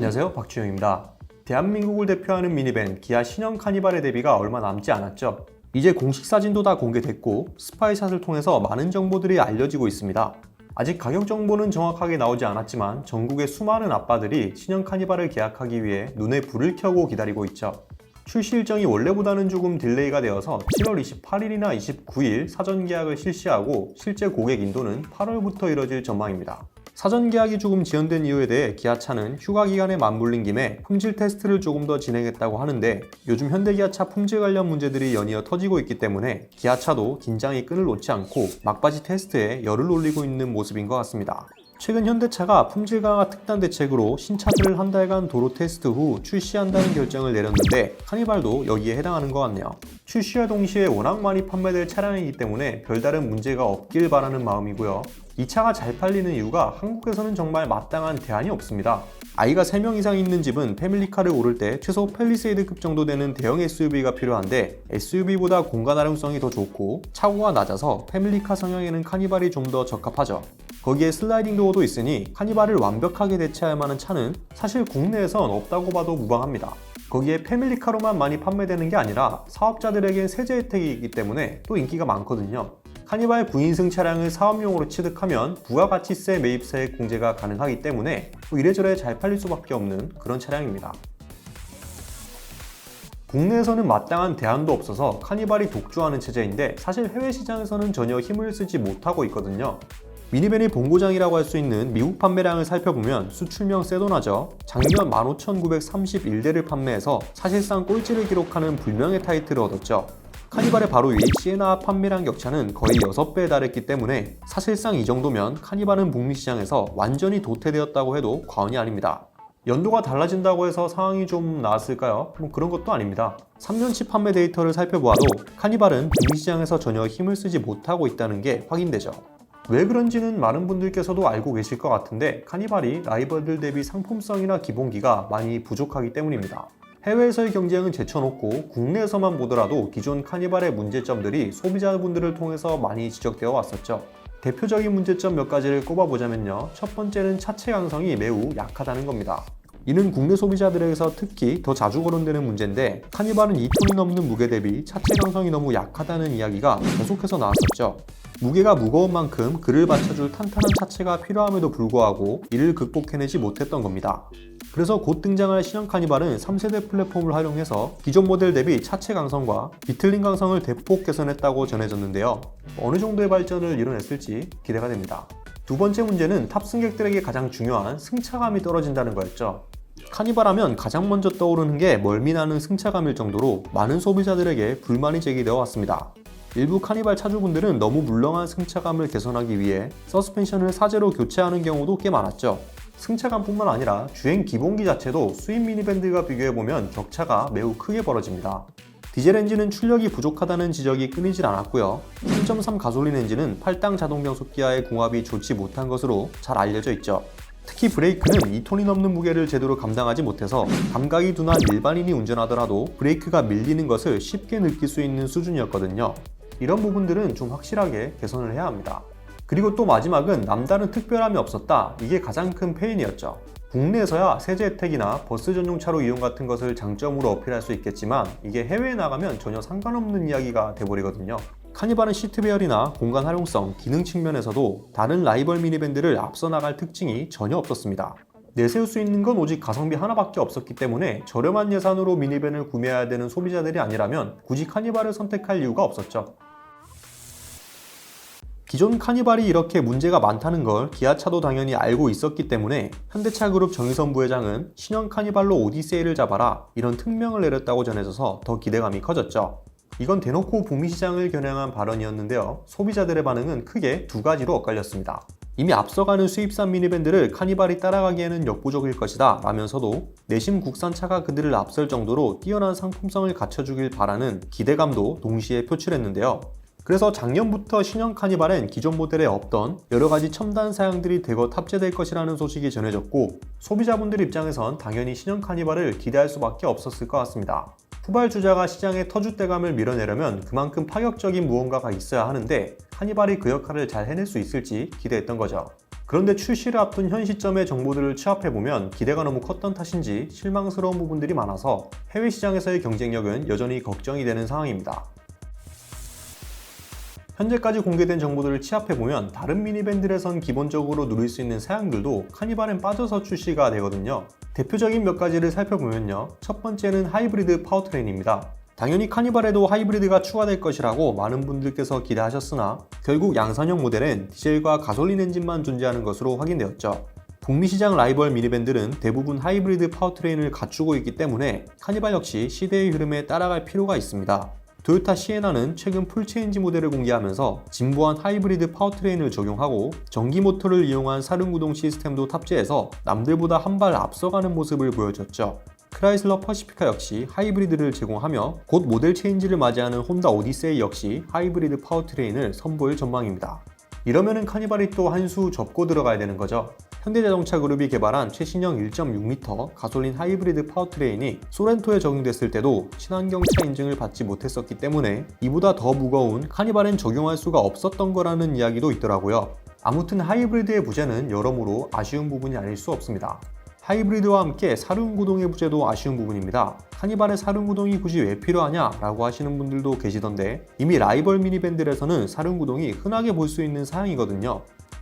안녕하세요, 박주영입니다. 대한민국을 대표하는 미니밴 기아 신형 카니발의 데뷔가 얼마 남지 않았죠. 이제 공식 사진도 다 공개됐고 스파이샷을 통해서 많은 정보들이 알려지고 있습니다. 아직 가격 정보는 정확하게 나오지 않았지만 전국의 수많은 아빠들이 신형 카니발을 계약하기 위해 눈에 불을 켜고 기다리고 있죠. 출시 일정이 원래보다는 조금 딜레이가 되어서 7월 28일이나 29일 사전 계약을 실시하고 실제 고객 인도는 8월부터 이뤄질 전망입니다. 사전 계약이 조금 지연된 이유에 대해 기아차는 휴가 기간에 맞물린 김에 품질 테스트를 조금 더 진행했다고 하는데, 요즘 현대기아차 품질 관련 문제들이 연이어 터지고 있기 때문에 기아차도 긴장의 끈을 놓지 않고 막바지 테스트에 열을 올리고 있는 모습인 것 같습니다. 최근 현대차가 품질 강화 특단 대책으로 신차들을 한 달간 도로 테스트 후 출시한다는 결정을 내렸는데, 카니발도 여기에 해당하는 것 같네요. 출시와 동시에 워낙 많이 판매될 차량이기 때문에 별다른 문제가 없길 바라는 마음이고요. 이 차가 잘 팔리는 이유가 한국에서는 정말 마땅한 대안이 없습니다. 아이가 3명 이상 있는 집은 패밀리카를 고를 때 최소 팰리세이드급 정도 되는 대형 SUV가 필요한데, SUV보다 공간 활용성이 더 좋고 차고가 낮아서 패밀리카 성향에는 카니발이 좀 더 적합하죠. 거기에 슬라이딩 도어도 있으니 카니발을 완벽하게 대체할 만한 차는 사실 국내에선 없다고 봐도 무방합니다. 거기에 패밀리카로만 많이 판매되는 게 아니라 사업자들에겐 세제 혜택이 있기 때문에 또 인기가 많거든요. 카니발 9인승 차량을 사업용으로 취득하면 부가가치세 매입세액 공제가 가능하기 때문에 이래저래 잘 팔릴 수밖에 없는 그런 차량입니다. 국내에서는 마땅한 대안도 없어서 카니발이 독주하는 체제인데, 사실 해외 시장에서는 전혀 힘을 쓰지 못하고 있거든요. 미니밴의 본고장이라고 할 수 있는 미국 판매량을 살펴보면 수출명 세도나죠. 작년 15,931대를 판매해서 사실상 꼴찌를 기록하는 불명예 타이틀을 얻었죠. 카니발의 바로 위 시에나 판매량 격차는 거의 6배에 달했기 때문에 사실상 이 정도면 카니발은 북미 시장에서 완전히 도태되었다고 해도 과언이 아닙니다. 연도가 달라진다고 해서 상황이 좀 나았을까요? 그런 것도 아닙니다. 3년치 판매 데이터를 살펴보아도 카니발은 북미 시장에서 전혀 힘을 쓰지 못하고 있다는 게 확인되죠. 왜 그런지는 많은 분들께서도 알고 계실 것 같은데, 카니발이 라이벌들 대비 상품성이나 기본기가 많이 부족하기 때문입니다. 해외에서의 경쟁은 제쳐놓고 국내에서만 보더라도 기존 카니발의 문제점들이 소비자분들을 통해서 많이 지적되어 왔었죠. 대표적인 문제점 몇 가지를 꼽아보자면요. 첫 번째는 차체 강성이 매우 약하다는 겁니다. 이는 국내 소비자들에게서 특히 더 자주 거론되는 문제인데, 카니발은 2톤이 넘는 무게 대비 차체 강성이 너무 약하다는 이야기가 계속해서 나왔었죠. 무게가 무거운 만큼 그를 받쳐줄 탄탄한 차체가 필요함에도 불구하고 이를 극복해내지 못했던 겁니다. 그래서 곧 등장할 신형 카니발은 3세대 플랫폼을 활용해서 기존 모델 대비 차체 강성과 비틀림 강성을 대폭 개선했다고 전해졌는데요. 어느 정도의 발전을 이뤄냈을지 기대가 됩니다. 두 번째 문제는 탑승객들에게 가장 중요한 승차감이 떨어진다는 거였죠. 카니발 하면 가장 먼저 떠오르는 게 멀미나는 승차감일 정도로 많은 소비자들에게 불만이 제기되어 왔습니다. 일부 카니발 차주분들은 너무 물렁한 승차감을 개선하기 위해 서스펜션을 사제로 교체하는 경우도 꽤 많았죠. 승차감뿐만 아니라 주행 기본기 자체도 수입 미니밴들과 비교해보면 격차가 매우 크게 벌어집니다. 디젤 엔진은 출력이 부족하다는 지적이 끊이질 않았고요. 3.3 가솔린 엔진은 8당 자동 변속기와의 궁합이 좋지 못한 것으로 잘 알려져 있죠. 특히 브레이크는 2톤이 넘는 무게를 제대로 감당하지 못해서 감각이 둔한 일반인이 운전하더라도 브레이크가 밀리는 것을 쉽게 느낄 수 있는 수준이었거든요. 이런 부분들은 좀 확실하게 개선을 해야 합니다. 그리고 또 마지막은 남다른 특별함이 없었다. 이게 가장 큰 페인이었죠. 국내에서야 세제 혜택이나 버스 전용 차로 이용 같은 것을 장점으로 어필할 수 있겠지만, 이게 해외에 나가면 전혀 상관없는 이야기가 돼버리거든요. 카니발은 시트 배열이나 공간 활용성, 기능 측면에서도 다른 라이벌 미니밴들을 앞서 나갈 특징이 전혀 없었습니다. 내세울 수 있는 건 오직 가성비 하나밖에 없었기 때문에 저렴한 예산으로 미니밴을 구매해야 되는 소비자들이 아니라면 굳이 카니발을 선택할 이유가 없었죠. 기존 카니발이 이렇게 문제가 많다는 걸 기아차도 당연히 알고 있었기 때문에 현대차 그룹 정의선 부회장은 신형 카니발로 오디세이를 잡아라, 이런 특명을 내렸다고 전해져서 더 기대감이 커졌죠. 이건 대놓고 북미 시장을 겨냥한 발언이었는데요. 소비자들의 반응은 크게 두 가지로 엇갈렸습니다. 이미 앞서가는 수입산 미니밴들을 카니발이 따라가기에는 역부족일 것이다 라면서도 내심 국산차가 그들을 앞설 정도로 뛰어난 상품성을 갖춰주길 바라는 기대감도 동시에 표출했는데요. 그래서 작년부터 신형 카니발엔 기존 모델에 없던 여러가지 첨단 사양들이 대거 탑재될 것이라는 소식이 전해졌고, 소비자분들 입장에선 당연히 신형 카니발을 기대할 수밖에 없었을 것 같습니다. 후발주자가 시장의 터줏대감을 밀어내려면 그만큼 파격적인 무언가가 있어야 하는데, 카니발이 그 역할을 잘 해낼 수 있을지 기대했던 거죠. 그런데 출시를 앞둔 현 시점의 정보들을 취합해보면 기대가 너무 컸던 탓인지 실망스러운 부분들이 많아서 해외 시장에서의 경쟁력은 여전히 걱정이 되는 상황입니다. 현재까지 공개된 정보들을 취합해보면 다른 미니밴들에선 기본적으로 누릴 수 있는 사양들도 카니발엔 빠져서 출시가 되거든요. 대표적인 몇 가지를 살펴보면요. 첫 번째는 하이브리드 파워트레인입니다. 당연히 카니발에도 하이브리드가 추가될 것이라고 많은 분들께서 기대하셨으나 결국 양산형 모델엔 디젤과 가솔린 엔진만 존재하는 것으로 확인되었죠. 북미 시장 라이벌 미니밴들은 대부분 하이브리드 파워트레인을 갖추고 있기 때문에 카니발 역시 시대의 흐름에 따라갈 필요가 있습니다. 토요타 시에나는 최근 풀체인지 모델을 공개하면서 진보한 하이브리드 파워트레인을 적용하고 전기 모터를 이용한 사륜구동 시스템도 탑재해서 남들보다 한 발 앞서가는 모습을 보여줬죠. 크라이슬러 퍼시피카 역시 하이브리드를 제공하며 곧 모델 체인지를 맞이하는 혼다 오디세이 역시 하이브리드 파워트레인을 선보일 전망입니다. 이러면은 카니발이 또 한 수 접고 들어가야 되는 거죠. 현대자동차 그룹이 개발한 최신형 1.6L 가솔린 하이브리드 파워트레인이 소렌토에 적용됐을 때도 친환경차 인증을 받지 못했었기 때문에 이보다 더 무거운 카니발엔 적용할 수가 없었던 거라는 이야기도 있더라고요. 아무튼 하이브리드의 부재는 여러모로 아쉬운 부분이 아닐 수 없습니다. 하이브리드와 함께 사륜구동의 부재도 아쉬운 부분입니다. 카니발의 사륜구동이 굳이 왜 필요하냐 라고 하시는 분들도 계시던데 이미 라이벌 미니밴들에서는 사륜구동이 흔하게 볼 수 있는 사양이거든요.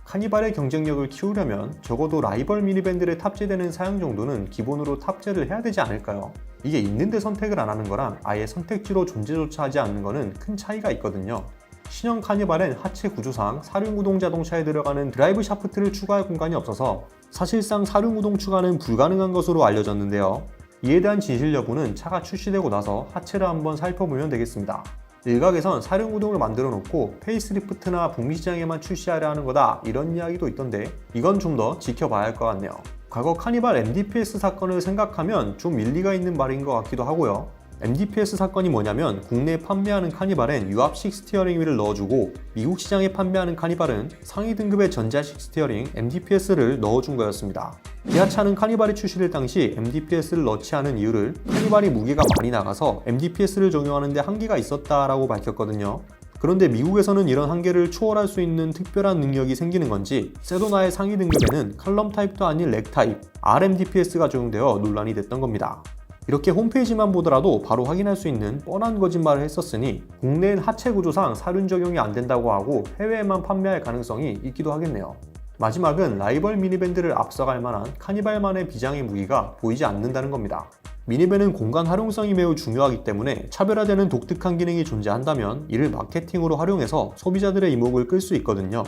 카니발의 경쟁력을 키우려면 적어도 라이벌 미니밴들에 탑재되는 사양 정도는 기본으로 탑재를 해야 되지 않을까요? 이게 있는데 선택을 안 하는 거랑 아예 선택지로 존재조차 하지 않는 거는 큰 차이가 있거든요. 신형 카니발엔 하체 구조상 사륜구동 자동차에 들어가는 드라이브 샤프트를 추가할 공간이 없어서 사실상 사륜구동 추가는 불가능한 것으로 알려졌는데요. 이에 대한 진실 여부는 차가 출시되고 나서 하체를 한번 살펴보면 되겠습니다. 일각에선 사륜구동을 만들어 놓고 페이스리프트나 북미 시장에만 출시하려 하는 거다 이런 이야기도 있던데 이건 좀 더 지켜봐야 할 것 같네요. 과거 카니발 MDPS 사건을 생각하면 좀 일리가 있는 말인 것 같기도 하고요. MDPS 사건이 뭐냐면 국내에 판매하는 카니발엔 유압식 스티어링 휠을 넣어주고 미국 시장에 판매하는 카니발은 상위 등급의 전자식 스티어링 MDPS를 넣어준 거였습니다. 기아차는 카니발이 출시될 당시 MDPS를 넣지 않은 이유를 카니발이 무게가 많이 나가서 MDPS를 적용하는 데 한계가 있었다라고 밝혔거든요. 그런데 미국에서는 이런 한계를 초월할 수 있는 특별한 능력이 생기는 건지 세도나의 상위 등급에는 칼럼 타입도 아닌 렉 타입 RMDPS가 적용되어 논란이 됐던 겁니다. 이렇게 홈페이지만 보더라도 바로 확인할 수 있는 뻔한 거짓말을 했었으니 국내엔 하체 구조상 사륜 적용이 안 된다고 하고 해외에만 판매할 가능성이 있기도 하겠네요. 마지막은 라이벌 미니밴들을 앞서갈 만한 카니발만의 비장의 무기가 보이지 않는다는 겁니다. 미니밴은 공간 활용성이 매우 중요하기 때문에 차별화되는 독특한 기능이 존재한다면 이를 마케팅으로 활용해서 소비자들의 이목을 끌 수 있거든요.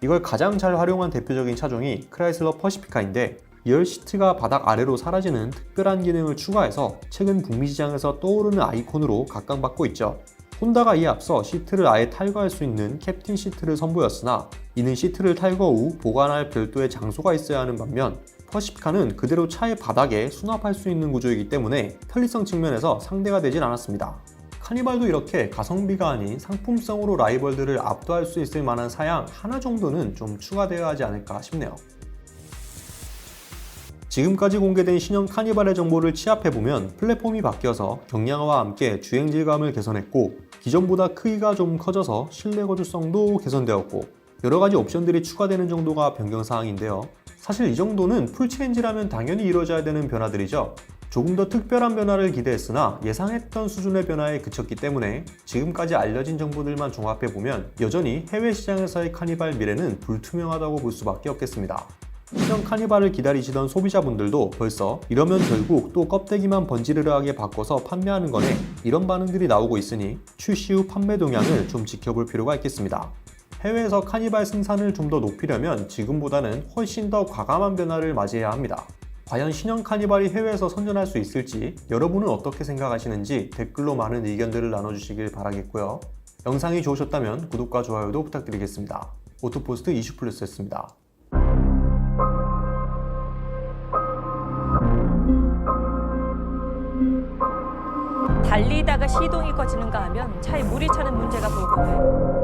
이걸 가장 잘 활용한 대표적인 차종이 크라이슬러 퍼시피카인데 리얼 시트가 바닥 아래로 사라지는 특별한 기능을 추가해서 최근 북미 시장에서 떠오르는 아이콘으로 각광받고 있죠. 혼다가 이에 앞서 시트를 아예 탈거할 수 있는 캡틴 시트를 선보였으나 이는 시트를 탈거 후 보관할 별도의 장소가 있어야 하는 반면 퍼시피카는 그대로 차의 바닥에 수납할 수 있는 구조이기 때문에 편리성 측면에서 상대가 되진 않았습니다. 카니발도 이렇게 가성비가 아닌 상품성으로 라이벌들을 압도할 수 있을 만한 사양 하나 정도는 좀 추가되어야 하지 않을까 싶네요. 지금까지 공개된 신형 카니발의 정보를 취합해보면 플랫폼이 바뀌어서 경량화와 함께 주행 질감을 개선했고 기존보다 크기가 좀 커져서 실내 거주성도 개선되었고 여러가지 옵션들이 추가되는 정도가 변경사항인데요. 사실 이 정도는 풀체인지라면 당연히 이루어져야 되는 변화들이죠. 조금 더 특별한 변화를 기대했으나 예상했던 수준의 변화에 그쳤기 때문에 지금까지 알려진 정보들만 종합해보면 여전히 해외 시장에서의 카니발 미래는 불투명하다고 볼 수밖에 없겠습니다. 신형 카니발을 기다리시던 소비자분들도 벌써 이러면 결국 또 껍데기만 번지르르하게 바꿔서 판매하는 거네 이런 반응들이 나오고 있으니 출시 후 판매 동향을 좀 지켜볼 필요가 있겠습니다. 해외에서 카니발 생산을 좀 더 높이려면 지금보다는 훨씬 더 과감한 변화를 맞이해야 합니다. 과연 신형 카니발이 해외에서 선전할 수 있을지 여러분은 어떻게 생각하시는지 댓글로 많은 의견들을 나눠주시길 바라겠고요. 영상이 좋으셨다면 구독과 좋아요도 부탁드리겠습니다. 오토포스트 이슈플러스였습니다. 달리다가 시동이 꺼지는가 하면 차에 물이 차는 문제가 보이거든.